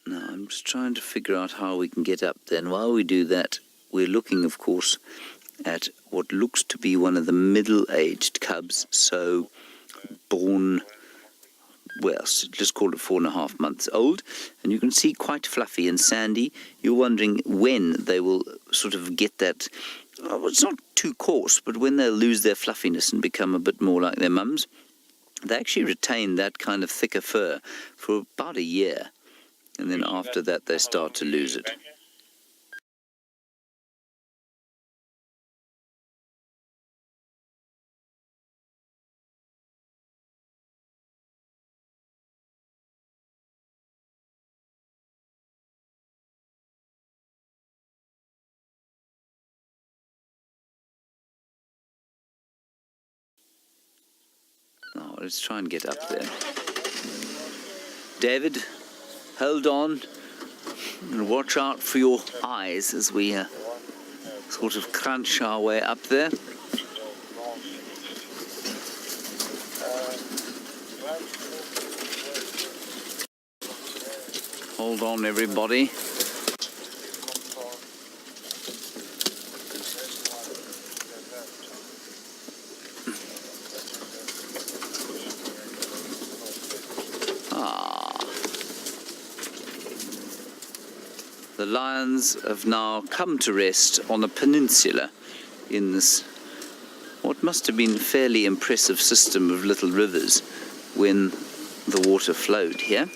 Now I'm just trying to figure out how we can get up there. And while we do that, we're looking, of course, at what looks to be one of the middle-aged cubs, so born, well, just call it 4.5 months old, and you can see quite fluffy and sandy. You're wondering when they will sort of get that, well, it's not too coarse, but when they'll lose their fluffiness and become a bit more like their mums. They actually retain that kind of thicker fur for about a year, and then after that they start to lose it. Now let's try and get up there. David, hold on and watch out for your eyes as we sort of crunch our way up there. Hold on, everybody. The lions have now come to rest on a peninsula in this, what must have been a fairly impressive system of little rivers when the water flowed here.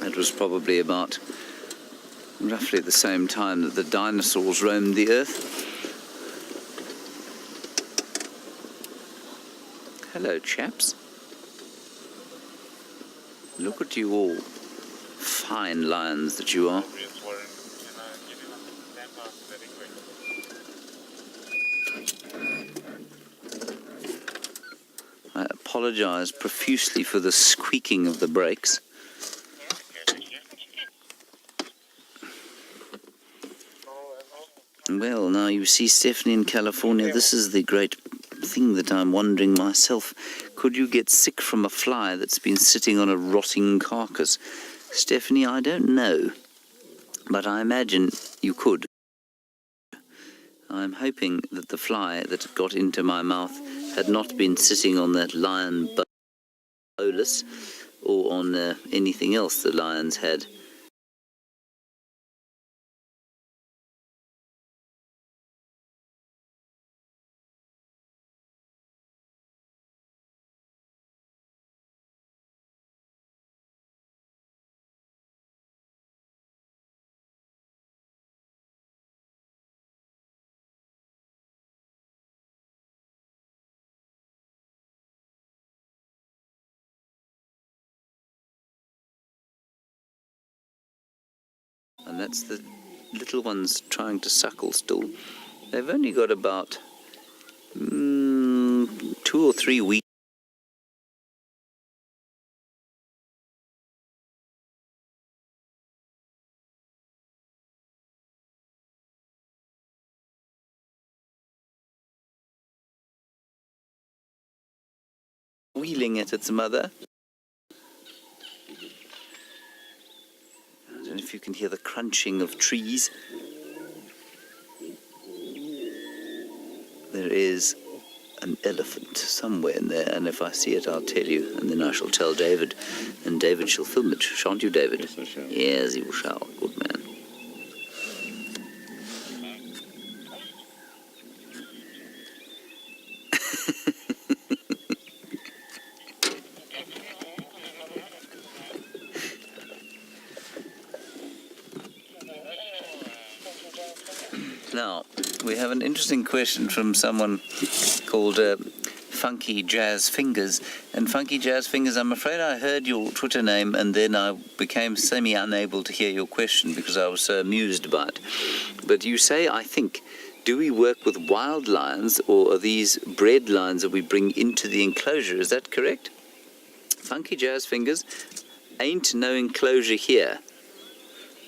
It was probably about roughly the same time that the dinosaurs roamed the earth. Hello, chaps. Look at you all. Fine lions that you are. I apologize profusely for the squeaking of the brakes. Well, now you see, Stephanie, in California, this is the great thing that I'm wondering myself. Could you get sick from a fly that's been sitting on a rotting carcass? Stephanie, I don't know, but I imagine you could. I'm hoping that the fly that got into my mouth had not been sitting on that lion bolus or on anything else the lions had. And that's the little ones trying to suckle still. They've only got about 2 or 3 weeks. Wheeling at its mother. I don't know if you can hear the crunching of trees. There is an elephant somewhere in there, and if I see it, I'll tell you, and then I shall tell David, and David shall film it. Shan't you, David? Yes, I shall. Yes, he shall. Good man. Now, we have an interesting question from someone called Funky Jazz Fingers. And Funky Jazz Fingers, I'm afraid I heard your Twitter name and then I became semi-unable to hear your question because I was so amused by it. But you say, I think, do we work with wild lions or are these bred lions that we bring into the enclosure? Is that correct? Funky Jazz Fingers, ain't no enclosure here.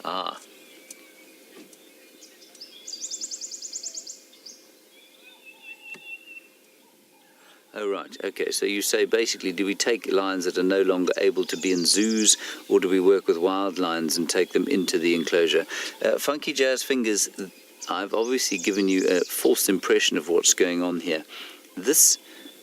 Ah. Oh, right. Okay, so you say basically, do we take lions that are no longer able to be in zoos, or do we work with wild lions and take them into the enclosure? Funky Jazz Fingers, I've obviously given you a false impression of what's going on here. This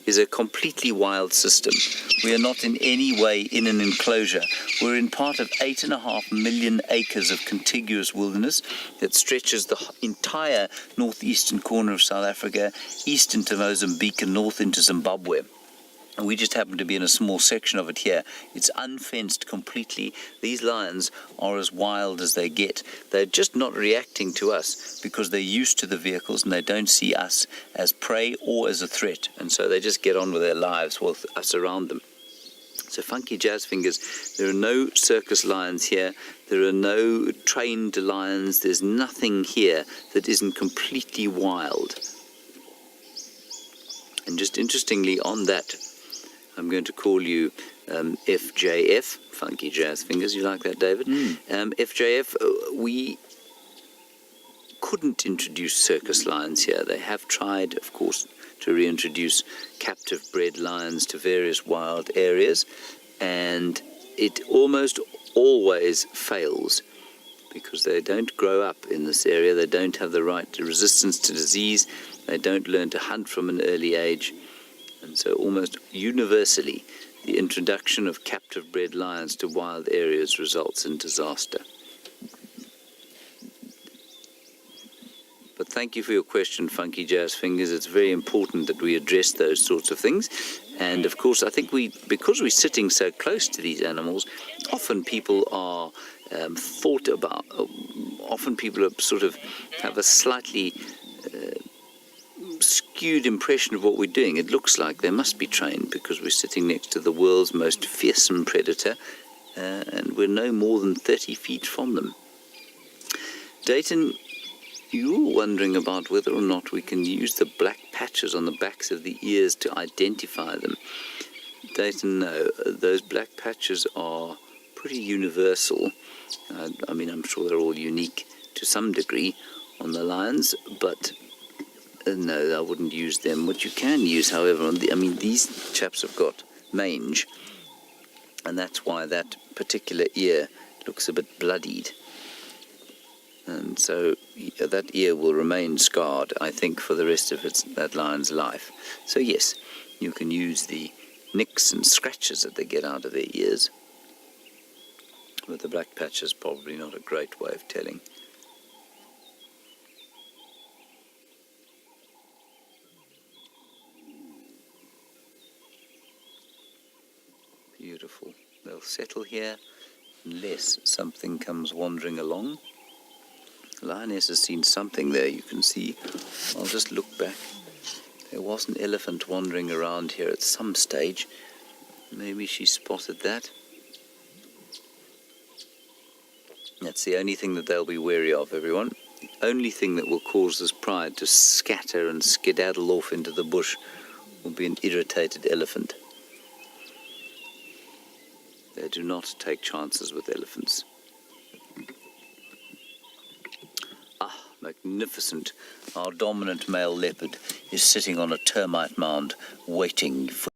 is a completely wild system. We are not in any way in an enclosure. We're in part of 8.5 million acres of contiguous wilderness that stretches the entire northeastern corner of South Africa, east into Mozambique and north into Zimbabwe. And we just happen to be in a small section of it here. It's unfenced completely. These lions are as wild as they get. They're just not reacting to us because they're used to the vehicles and they don't see us as prey or as a threat. And so they just get on with their lives with us around them. So Funky Jazz Fingers, there are no circus lions here. There are no trained lions. There's nothing here that isn't completely wild. And just interestingly on that, I'm going to call you FJF, Funky Jazz Fingers. You like that, David? FJF, we couldn't introduce circus lions here. They have tried, of course, to reintroduce captive bred lions to various wild areas, and it almost always fails because they don't grow up in this area. They don't have the right to resistance to disease. They don't learn to hunt from an early age. And so almost universally, the introduction of captive-bred lions to wild areas results in disaster. But thank you for your question, Funky Jazz Fingers. It's very important that we address those sorts of things. And of course, I think because we're sitting so close to these animals, often people are often people are sort of have a slightly skewed impression of what we're doing. It looks like they must be trained because we're sitting next to the world's most fearsome predator, and we're no more than 30 feet from them. Dayton, you're wondering about whether or not we can use the black patches on the backs of the ears to identify them. Dayton, no. Those black patches are pretty universal. I mean, I'm sure they're all unique to some degree on the lions, but no, I wouldn't use them. What you can use, however, these chaps have got mange, and that's why that particular ear looks a bit bloodied. And so that ear will remain scarred, I think, for the rest of that lion's life. So yes, you can use the nicks and scratches that they get out of their ears. But the black patch is probably not a great way of telling. Beautiful. They'll settle here unless something comes wandering along. The lioness has seen something there, you can see. I'll just look back. There was an elephant wandering around here at some stage. Maybe she spotted that. That's the only thing that they'll be wary of, everyone. The only thing that will cause this pride to scatter and skedaddle off into the bush will be an irritated elephant. They do not take chances with elephants. Ah, magnificent. Our dominant male leopard is sitting on a termite mound waiting for